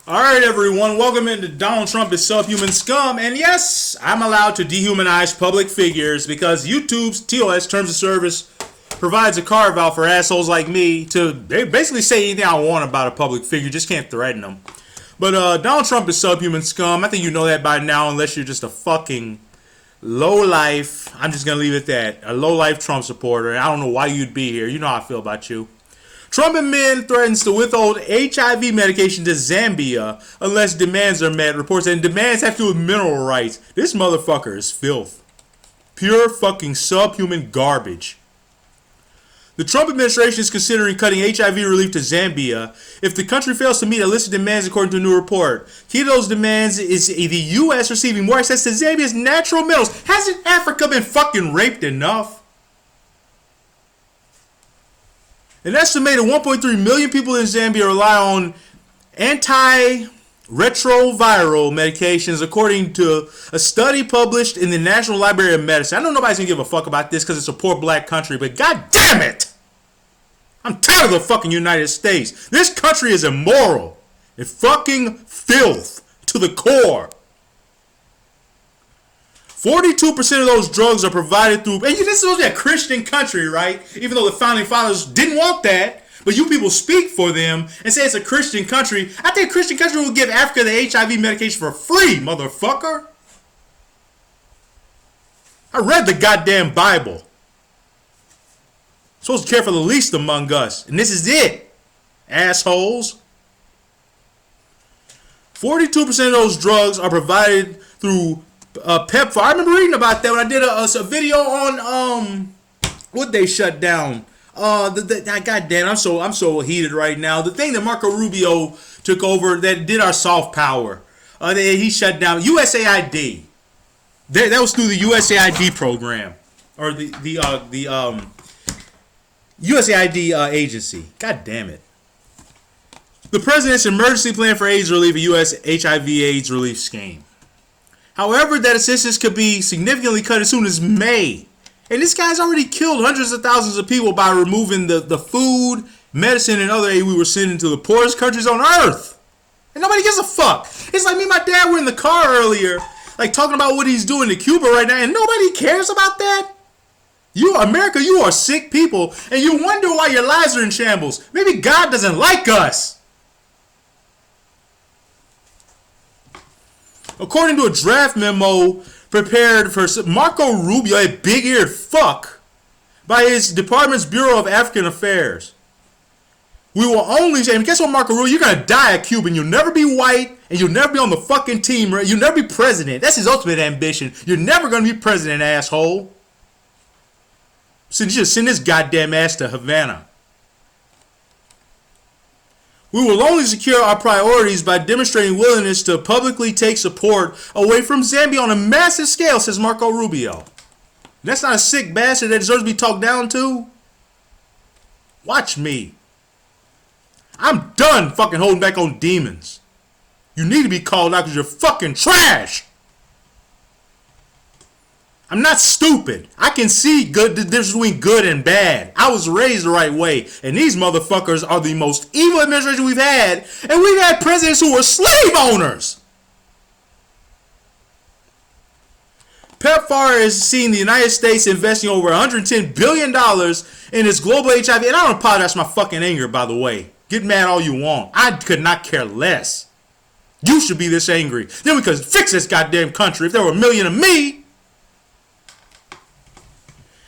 Alright everyone, welcome into Donald Trump is Subhuman Scum, and yes, I'm allowed to dehumanize public figures because YouTube's TOS Terms of Service provides a carve out for assholes like me to basically say anything I want about a public figure, just can't threaten them. But Donald Trump is Subhuman Scum, I think you know that by now unless you're just a fucking low-life, I'm just going to leave it at that, a low-life Trump supporter, and I don't know why you'd be here, you know how I feel about you. Trump admin threatens to withhold HIV medication to Zambia unless demands are met. Reports that demands have to do with mineral rights. This motherfucker is filth. Pure fucking subhuman garbage. The Trump administration is considering cutting HIV relief to Zambia if the country fails to meet illicit demands according to a new report. Key to those demands is the U.S. receiving more access to Zambia's natural minerals. Hasn't Africa been fucking raped enough? An estimated 1.3 million people in Zambia rely on antiretroviral medications, according to a study published in the National Library of Medicine. I know nobody's gonna give a fuck about this because it's a poor black country, but god damn it! I'm tired of the fucking United States. This country is immoral and fucking filth to the core. 42% of those drugs are provided through, and this is supposed to be a Christian country, right? Even though the founding fathers didn't want that, but you people speak for them and say it's a Christian country. I think a Christian country will give Africa the HIV medication for free, motherfucker. I read the goddamn Bible. Supposed to care for the least among us, and this is it, assholes. 42% of those drugs are provided through PEPFAR. I remember reading about that when I did a video on what they shut down. Goddamn, I'm so heated right now. The thing that Marco Rubio took over that did our soft power. He shut down USAID. That was through the USAID program or the USAID agency. God damn it. The president's emergency plan for AIDS relief, a U.S. HIV/AIDS relief scheme. However, that assistance could be significantly cut as soon as May. And this guy's already killed hundreds of thousands of people by removing the food, medicine, and other aid we were sending to the poorest countries on earth. And nobody gives a fuck. It's like me and my dad were in the car earlier, like talking about what he's doing to Cuba right now, and nobody cares about that. You, America, you are sick people, and you wonder why your lives are in shambles. Maybe God doesn't like us. According to a draft memo prepared for Marco Rubio, a big-eared fuck, by his department's Bureau of African Affairs. We will only say, and guess what, Marco Rubio? You're going to die a Cuban. You'll never be white, and you'll never be on the fucking team. You'll never be president. That's his ultimate ambition. You're never going to be president, asshole. So just send this goddamn ass to Havana. We will only secure our priorities by demonstrating willingness to publicly take support away from Zambia on a massive scale, says Marco Rubio. That's not a sick bastard that deserves to be talked down to. Watch me. I'm done fucking holding back on demons. You need to be called out because you're fucking trash. I'm not stupid. I can see the difference between good and bad. I was raised the right way. And these motherfuckers are the most evil administration we've had. And we've had presidents who were slave owners. PEPFAR is seeing the United States investing over $110 billion in its global HIV. And I don't apologize for my fucking anger, by the way. Get mad all you want. I could not care less. You should be this angry. Then we could fix this goddamn country if there were a million of me.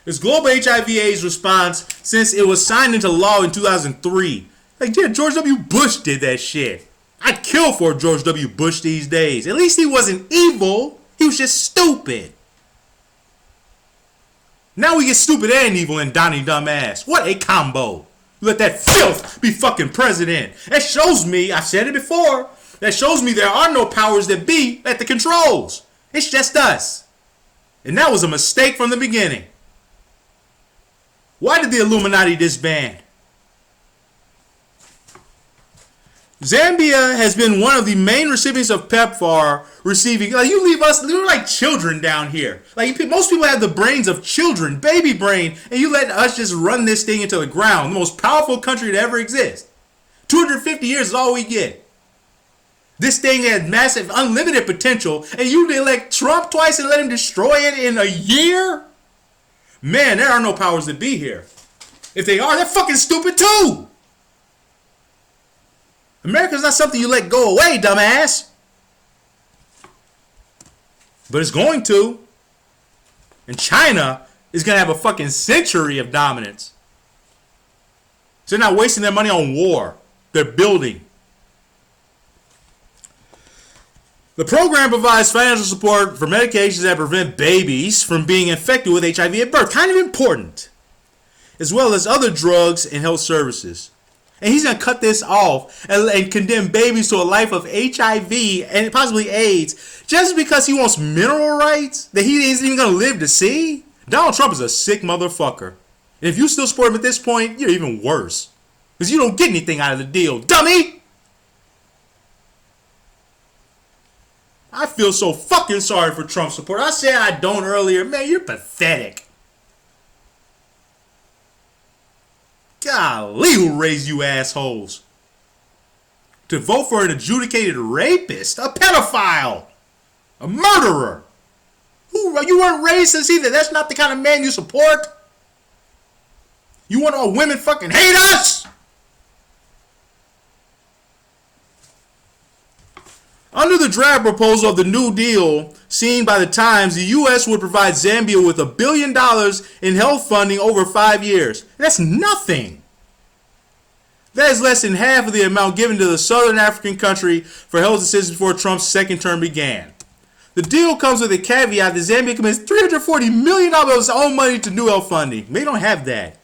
Its global HIV/AIDS response since it was signed into law in 2003. Like, yeah, George W. Bush did that shit. I'd kill for George W. Bush these days. At least he wasn't evil. He was just stupid. Now we get stupid and evil in Donnie Dumbass. What a combo. Let that filth be fucking president. That shows me, I've said it before, that shows me there are no powers that be at the controls. It's just us. And that was a mistake from the beginning. Why did the Illuminati disband? Zambia has been one of the main recipients of PEPFAR, receiving, like, you leave us, we're like children down here. Like, most people have the brains of children, baby brain, and you let us just run this thing into the ground. The most powerful country to ever exist. 250 years is all we get. This thing has massive, unlimited potential, and you elect Trump twice and let him destroy it in a year? Man, there are no powers that be here. If they are, they're fucking stupid too. America's not something you let go away, dumbass. But it's going to. And China is going to have a fucking century of dominance. So they're not wasting their money on war. They're building. The program provides financial support for medications that prevent babies from being infected with HIV at birth. Kind of important. As well as other drugs and health services. And he's going to cut this off and condemn babies to a life of HIV and possibly AIDS just because he wants mineral rights that he isn't even going to live to see? Donald Trump is a sick motherfucker. And if you still support him at this point, you're even worse. Because you don't get anything out of the deal, dummy! I feel so fucking sorry for Trump supporters. I said I don't earlier. Man, you're pathetic. Golly, who raised you assholes? To vote for an adjudicated rapist, a pedophile, a murderer. You weren't raised to see that that's not the kind of man you support? You want all women fucking hate us? Under the draft proposal of the New Deal, seen by the Times, the U.S. would provide Zambia with $1 billion in health funding over 5 years. That's nothing. That is less than half of the amount given to the southern African country for health assistance before Trump's second term began. The deal comes with a caveat that Zambia commits $340 million of its own money to new health funding. They don't have that.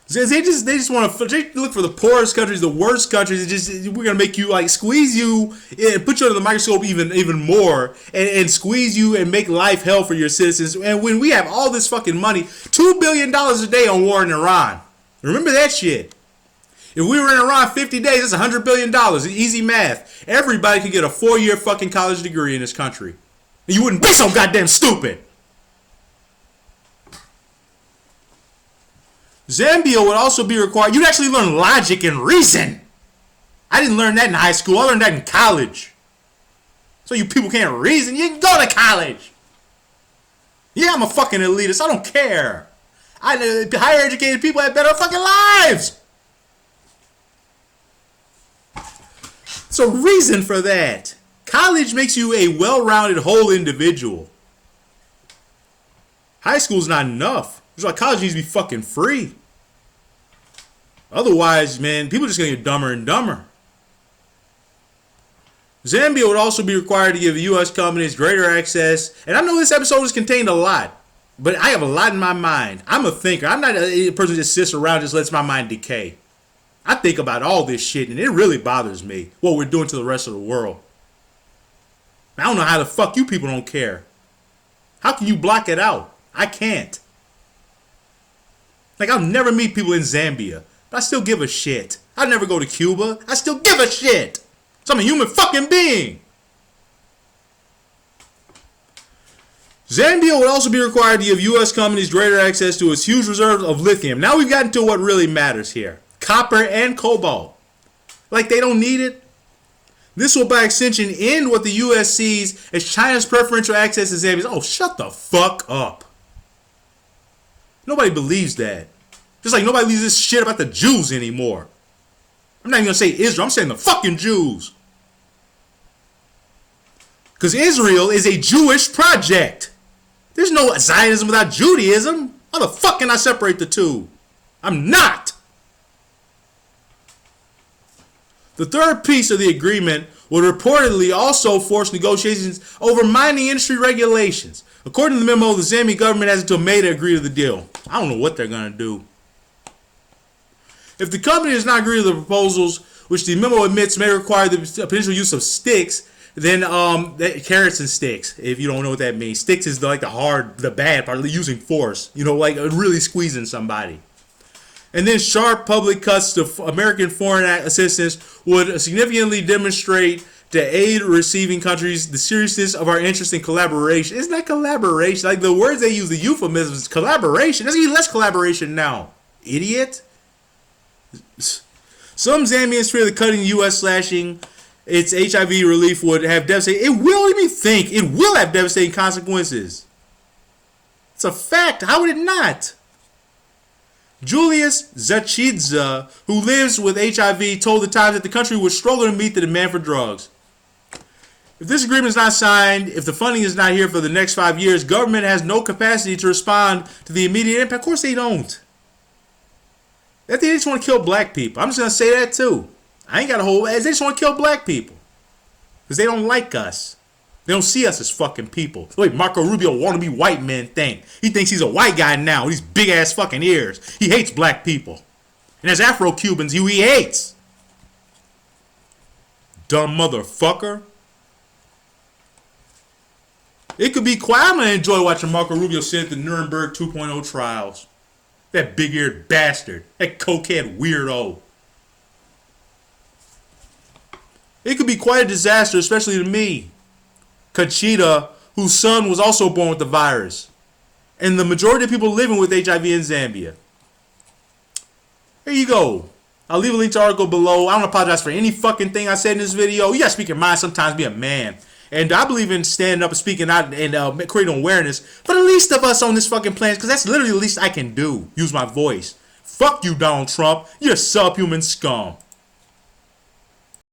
They just want to look for the poorest countries, the worst countries. We're gonna make you like squeeze you and put you under the microscope even more, and squeeze you and make life hell for your citizens. And when we have all this fucking money, $2 billion a day on war in Iran. Remember that shit. If we were in Iran 50 days, that's $100 billion. Easy math. Everybody could get a 4-year fucking college degree in this country, and you wouldn't be so goddamn stupid. Zambia would also be required. You'd actually learn logic and reason. I didn't learn that in high school. I learned that in college. So you people can't reason. You can go to college. Yeah, I'm a fucking elitist. I don't care. Higher educated people have better fucking lives. So reason for that. College makes you a well-rounded whole individual. High school's not enough. That's why college needs to be fucking free. Otherwise, man, people are just going to get dumber and dumber. Zambia would also be required to give U.S. companies greater access. And I know this episode has contained a lot, but I have a lot in my mind. I'm a thinker. I'm not a person that just sits around and just lets my mind decay. I think about all this shit, and it really bothers me what we're doing to the rest of the world. I don't know how the fuck you people don't care. How can you block it out? I can't. Like, I'll never meet people in Zambia, but I still give a shit. I'll never go to Cuba. I still give a shit. So I'm a human fucking being. Zambia would also be required to give U.S. companies greater access to its huge reserves of lithium. Now we've gotten to what really matters here. Copper and cobalt. Like they don't need it. This will by extension end what the U.S. sees as China's preferential access to Zambia. Oh, shut the fuck up. Nobody believes that. Just like nobody believes this shit about the Jews anymore. I'm not even going to say Israel. I'm saying the fucking Jews. Because Israel is a Jewish project. There's no Zionism without Judaism. How the fuck can I separate the two? I'm not. The third piece of the agreement would reportedly also force negotiations over mining industry regulations. According to the memo, the Zambian government has until May to agree to the deal. I don't know what they're going to do. If the company does not agree to the proposals, which the memo admits may require the potential use of sticks, then carrots and sticks, if you don't know what that means. Sticks is like the bad part, using force. You know, like really squeezing somebody. And then sharp public cuts to American foreign assistance would significantly demonstrate to aid receiving countries the seriousness of our interest in collaboration. Isn't that collaboration? Like the words they use, the euphemisms, collaboration. There's even less collaboration now. Idiot. Some Zambians fear the cutting U.S. slashing its HIV relief would have devastating. It will, let me think. It will have devastating consequences. It's a fact. How would it not? Julius Zachidza, who lives with HIV, told the Times that the country would struggle to meet the demand for drugs. If this agreement is not signed, if the funding is not here for the next 5 years, government has no capacity to respond to the immediate impact. Of course they don't. They just want to kill black people. I'm just going to say that too. I ain't got a whole ass. They just want to kill black people. Because they don't like us. They don't see us as fucking people. The way Marco Rubio wannabe white men think. He thinks he's a white guy now with these big ass fucking ears. He hates black people. And as Afro-Cubans, who he hates. Dumb motherfucker. It could be quiet. I'm going to enjoy watching Marco Rubio sit at the Nuremberg 2.0 trials. That big-eared bastard. That cokehead weirdo. It could be quite a disaster, especially to me, Conchita, whose son was also born with the virus, and the majority of people living with HIV in Zambia. There you go. I'll leave a link to the article below. I don't apologize for any fucking thing I said in this video. You gotta speak your mind sometimes, be a man. And I believe in standing up and speaking out and creating awareness for the least of us on this fucking planet, because that's literally the least I can do. Use my voice. Fuck you, Donald Trump. You're subhuman scum.